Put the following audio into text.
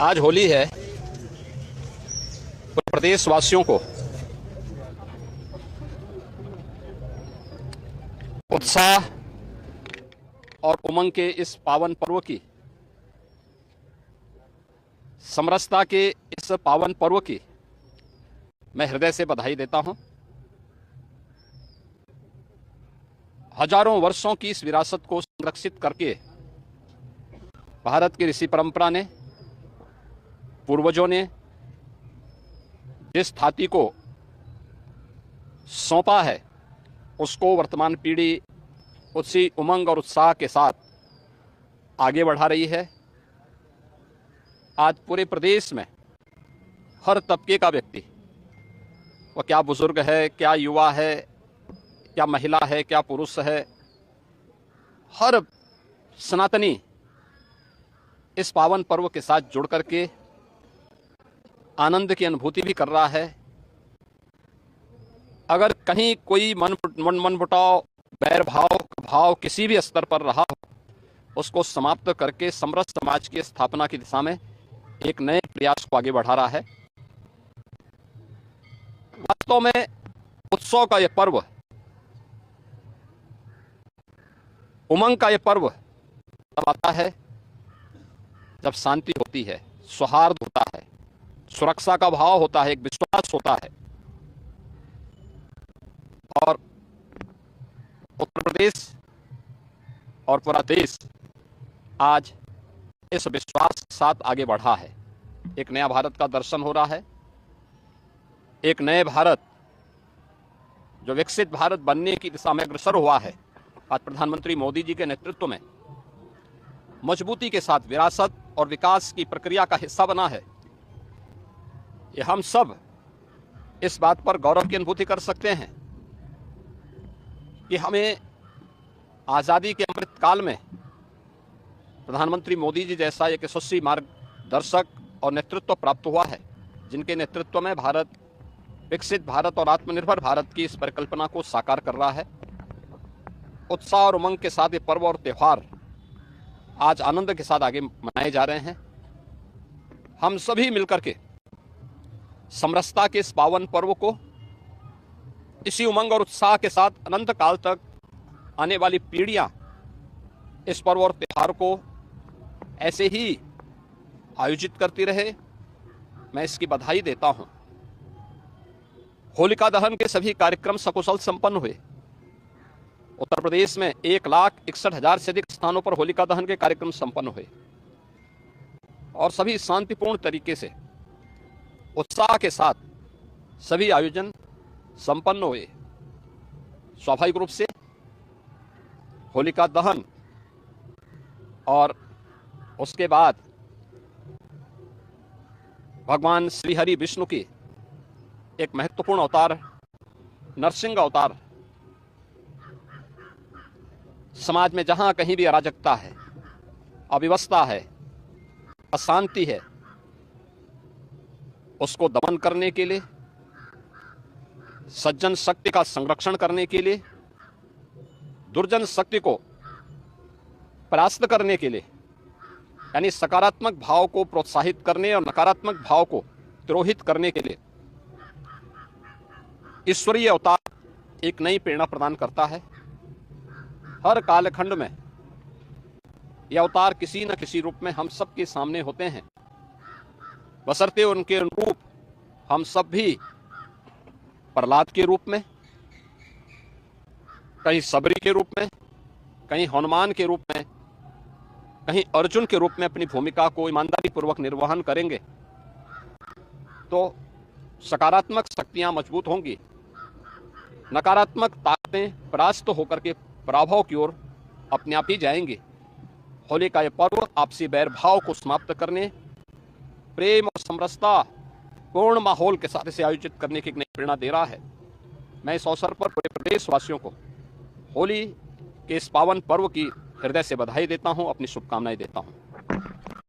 आज होली है। पूरे प्रदेश वासियों को उत्साह और उमंग के इस पावन पर्व की, समरसता के इस पावन पर्व की मैं हृदय से बधाई देता हूं। हजारों वर्षों की इस विरासत को संरक्षित करके भारत की ऋषि परंपरा ने, पूर्वजों ने जिस थाती को सौंपा है, उसको वर्तमान पीढ़ी उसी उमंग और उत्साह के साथ आगे बढ़ा रही है। आज पूरे प्रदेश में हर तबके का व्यक्ति, वह क्या बुजुर्ग है, क्या युवा है, क्या महिला है, क्या पुरुष है, हर सनातनी इस पावन पर्व के साथ जुड़ करके आनंद की अनुभूति भी कर रहा है। अगर कहीं कोई मनमुटाव, बैर भाव किसी भी स्तर पर रहा हो, उसको समाप्त करके समरस समाज की स्थापना की दिशा में एक नए प्रयास को आगे बढ़ा रहा है। वास्तव में उत्सव का यह पर्व, उमंग का यह पर्व तब आता है जब शांति होती है, सौहार्द होता है, सुरक्षा का भाव होता है, एक विश्वास होता है। और उत्तर प्रदेश और पूरा देश आज इस विश्वास के साथ आगे बढ़ा है। एक नया भारत का दर्शन हो रहा है। एक नए भारत, जो विकसित भारत बनने की दिशा में अग्रसर हुआ है, आज प्रधानमंत्री मोदी जी के नेतृत्व में मजबूती के साथ विरासत और विकास की प्रक्रिया का हिस्सा बना है। ये हम सब इस बात पर गौरव की अनुभूति कर सकते हैं कि हमें आज़ादी के अमृत काल में प्रधानमंत्री मोदी जी जैसा एक यशस्वी मार्गदर्शक और नेतृत्व प्राप्त हुआ है, जिनके नेतृत्व में भारत विकसित भारत और आत्मनिर्भर भारत की इस परिकल्पना को साकार कर रहा है। उत्साह और उमंग के साथ ये पर्व और त्यौहार आज आनंद के साथ आगे मनाए जा रहे हैं। हम सभी मिलकर के समरसता के इस पावन पर्व को इसी उमंग और उत्साह के साथ अनंत काल तक आने वाली पीढ़ियां इस पर्व और त्यौहार को ऐसे ही आयोजित करती रहे, मैं इसकी बधाई देता हूं। होलिका दहन के सभी कार्यक्रम सकुशल संपन्न हुए। उत्तर प्रदेश में 1,61,000 से अधिक स्थानों पर होलिका दहन के कार्यक्रम संपन्न हुए और सभी शांतिपूर्ण तरीके से, उत्साह के साथ सभी आयोजन संपन्न हुए। स्वाभाविक रूप से होलिका दहन और उसके बाद भगवान श्री हरि विष्णु की एक महत्वपूर्ण अवतार, नरसिंह अवतार, समाज में जहां कहीं भी अराजकता है, अव्यवस्था है, अशांति है, उसको दमन करने के लिए, सज्जन शक्ति का संरक्षण करने के लिए, दुर्जन शक्ति को परास्त करने के लिए, यानी सकारात्मक भाव को प्रोत्साहित करने और नकारात्मक भाव को तिरोहित करने के लिए ईश्वरीय अवतार एक नई प्रेरणा प्रदान करता है। हर कालखंड में यह अवतार किसी न किसी रूप में हम सबके सामने होते हैं, बशर्ते उनके अनुरूप हम सब भी प्रहलाद के रूप में, कहीं सबरी के रूप में, कहीं हनुमान के रूप में, कहीं अर्जुन के रूप में अपनी भूमिका को ईमानदारी पूर्वक निर्वहन करेंगे तो सकारात्मक शक्तियां मजबूत होंगी, नकारात्मक ताकतें परास्त होकर के पराभव की ओर अपने आप ही जाएंगे। होली का यह पर्व आपसी बैर भाव को समाप्त करने, प्रेम और समरसता पूर्ण माहौल के साथ इसे आयोजित करने की एक नई प्रेरणा दे रहा है। मैं इस अवसर पर पूरे प्रदेशवासियों को होली के इस पावन पर्व की हृदय से बधाई देता हूं, अपनी शुभकामनाएं देता हूं।